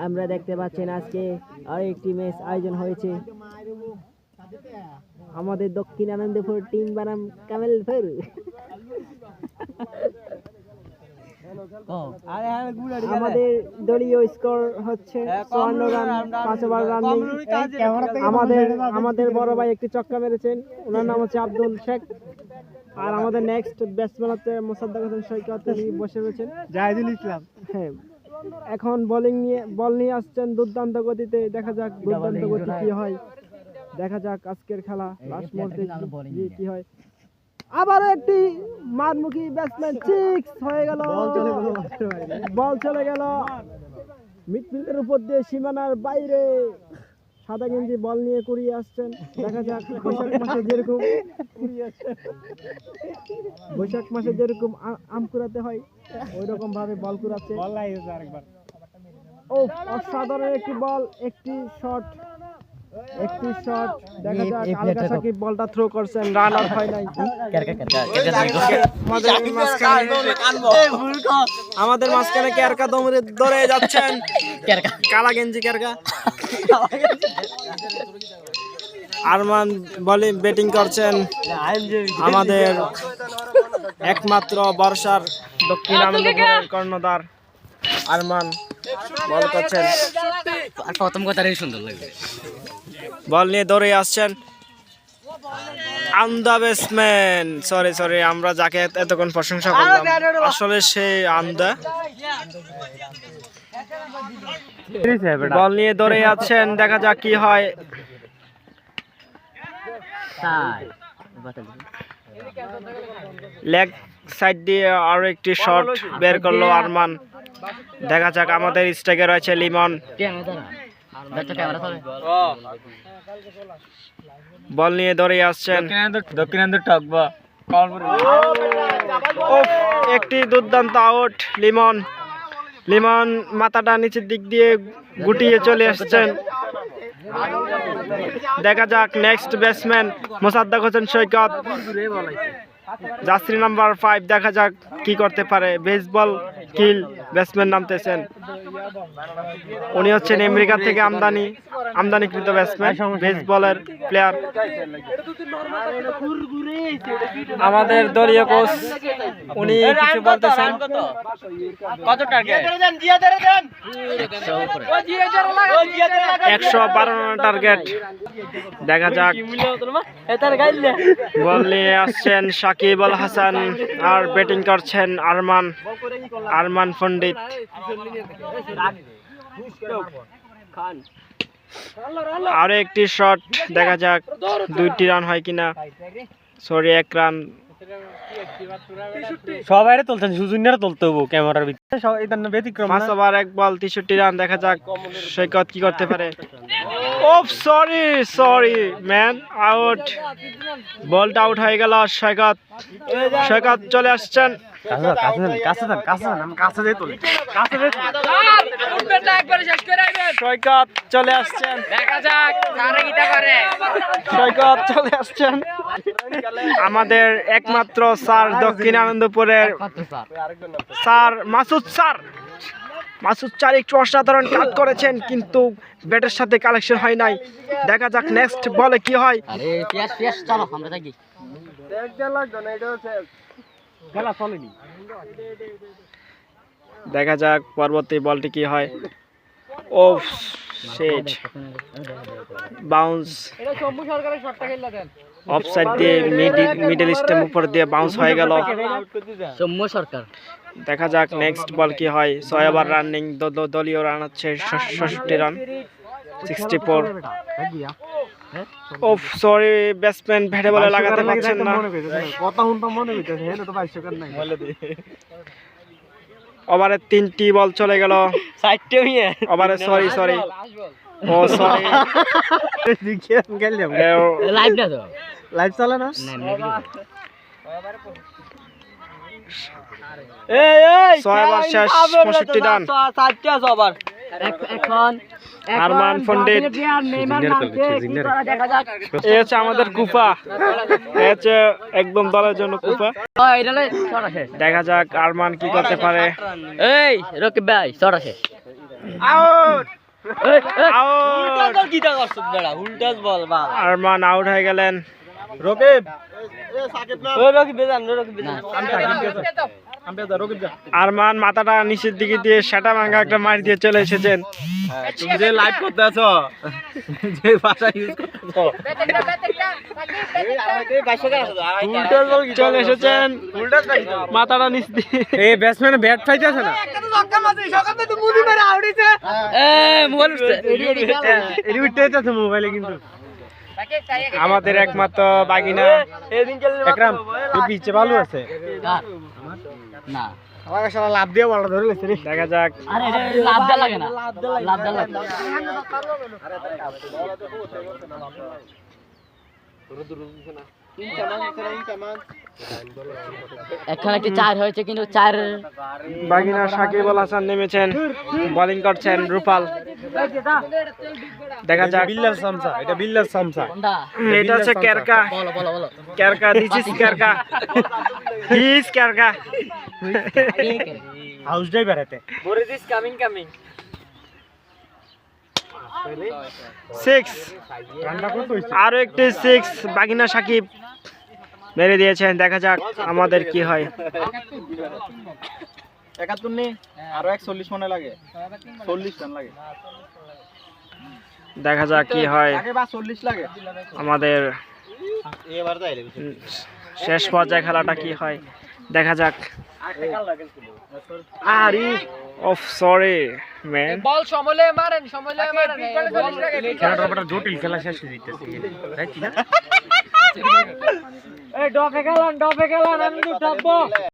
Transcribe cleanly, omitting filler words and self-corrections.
আমরা দেখতে পাচ্ছেন আজকে আরেকটি ম্যাচ আয়োজন হয়েছে। আমাদের দক্ষিণ আনন্দপুর টিম বানাম কামেলপুর। আমাদের দলীয় স্কোর হচ্ছে 54 রান, 5 ওভার রানিং। আমাদের বড় ভাই একটি ছক্কা মেরেছেন, ওনার নাম হচ্ছে আব্দুল শেখ। আর আমাদের নেক্সট ব্যাটসম্যান হচ্ছে মোসাদ্দেক হোসেন সৈকত, তিনি বসে রয়েছেন। জাহিদুল ইসলাম। হ্যাঁ, এখন বল নিয়ে আসছেন দুর্দান্ত গতিতে। দেখা যাক দুর্দান্ত গতি কি হয়, দেখা যাক আজকের খেলা লাস্ট মুহূর্তে কি হয়। আবার একটি মারমুখী ব্যাটসম্যান, সিক্স হয়ে গেল, বল চলে গেল মিডফিল্ডের উপর দিয়ে সীমানার বাইরে। সাদা গেঞ্জি বল নিয়ে কুড়িয়ে আসছেন। দেখা যাক বৈশাখ মাসে যেরকম আম কুড়াতে হয় ওই রকম ভাবে বল কুড়াচ্ছে। ও অসাধারণ একটি বল, একটি শট। দেখা যাক আলকা সাকিব বলটা থ্রো করছেন, রান আউট হয় নাই। আমাদের মাঝখানে কেরকা দৌড়ে যাচ্ছেন, কালা গেঞ্জি কেরকা। আরমান বলে ব্যাটিং করছেন, আমাদের একমাত্র বর্ষার দক্ষিণ আনন্দপুরের কর্ণধার আরমান বল করছেন। প্রথম কথাটাই সুন্দর লাগবে, বল নিয়ে দৌড়ে আসছেন আমদা ব্যাটসম্যান। সরি আমরা যাকে এতক্ষণ প্রশংসা করলাম, আসলে সে আমদা। বল নিয়ে দৌড়ে যাচ্ছেন, দেখা যাক কি হয়। লেগ সাইড দিয়ে আরো একটি শট বের করলো আরমান। দেখা যাক আমাদের স্ট্রাইকে রয়েছে লিমন। বল নিয়ে দৌড়ে আসছেন, একটি দুর্দান্ত আউট। লিমন মাথাটা নিচের দিক দিয়ে গুটিয়ে চলে আসছেন। দেখা যাক নেক্সট ব্যাটসম্যান মোসাদ্দেক হোসেন সৈকত, জার্সি নাম্বার 5। দেখা যাক কি করতে পারে। বেসবল কিল ব্যাটসম্যান নামতেছেন, উনি হচ্ছেন আমেরিকা থেকে আমদানিকৃত ব্যাটসম্যান, বেসবলের প্লেয়ার। আমাদের দলীয় কোচ উনি কিছু বলতেছেন। কত টার্গেট? 112 run target. দেখা যাক। বল নিয়ে আসছেন সাকিব আল হাসান আর ব্যাটিং করছেন আরমান পণ্ডিত। আরো একটি শট, দেখা যাক 2টি রান হয় কিনা। 1 রান। সবাই তুলছেন, সুজুনিয়ার তুলতে হবো ক্যামেরার ভিতরে। ব্যতিক্রম 5 ওভার 1 বল 63 রান। দেখা যাক সৈকত কি করতে পারে। ওফ, সরি ম্যান, আউট। বলটা আউট হয়ে গেল। সৈকত চলে আসছেন। সৈকত চলে আসছেন। আমাদের একমাত্র স্যার দক্ষিণ আনন্দপুরের স্যার মাসুদ স্যার একটু অসাধারণ কাজ করেছেন, কিন্তু ব্যাটের সাথে কালেকশন হয় নাই। দেখা যাক নেক্সট বলে কি হয়। দেখা যাক পরবর্তী বলটি কি হয়। ও শিট, বাউন্স। অফসাইড দিয়ে মিডল স্ট্যাম্প উপর দিয়ে বাউন্স হয়ে গেল। দেখা যাক নেক্সট বল কি হয়। 6 ওভার রানিং, দলীয় রান হচ্ছে 66 রান, 64। ওফ, সরি ব্যাটসম্যান ব্যাটে বলে লাগাতে পারছেন না। ওভারে 3টি বল চলে গেল। ওভারে সরি ও সরি, লাইভ চলে না। 6 ওভার শেষ, 65 রান। আরমান পণ্ডিত, এ হচ্ছে আমাদের কুফা, এ হচ্ছে একদম দলের জন্য কুফা। দেখা যাক আরমান কি করতে পারে। আউট আরমান আউট হয়ে গেলেন। আরমান মাথাটা নিচের দিকে দিয়ে সেটা ভাঙা একটা মার দিয়ে চলে এসেছেন। তুমি যে লাইভ করতে আছো যে ভাষা ইউজ করতেছো চলে এসেছেন মাথাটা নিচ দিয়ে। এই ব্যাটসম্যান ব্যাট পাইতেছে না। এডি উঠতে যাচ্ছে মোবাইলে কিন্তু। আমাদের একমাত্র বাগিনা একরাম পিছে ভালো আছে। না আমাকে সারা লাভ দিয়ে বলটা ধরে লেছে রে। দেখা যাক। আরে এটা লাভ দেওয়া লাগে না, লাভ দেওয়া লাগে না। এখন একটি 4 হয়েছে কিন্তু 4 বাগিনা সাকিব আল হাসান নেমেছেন, বোলিং করছেন রূপাল। দেখা যাক। বিল্লার সামসা, এটা বিল্লার সামসা। কোনটা? এটা হচ্ছে কেরকা। বলো বলো বলো। কেরকা, দিস ইজ কেরকা। দিস কেরকা। হাউস ড্রাইভার এতে। বরিস কামিং 6 রান্না কত হইছে? আরো একটি 6 বাগিনা সাকিব মেরে দিয়েছেন। দেখা যাক আমাদের কি হয়। 71 নেই, আরো 140 মনে লাগে, 40 রান লাগে। দেখা যাক কি হয় আগে বা 40 লাগে আমাদের এবার তাইলে। শেষ পর্যায়ে খেলাটা কি হয় দেখা যাক। আরে অফ সরি ম্যান। বল সমলে মারেন খেলাটা বড় জটিল, খেলা শেষ হয়ে যাইতেছে তাই কি না? এই ডফে খেলান আমি তো ডাববো।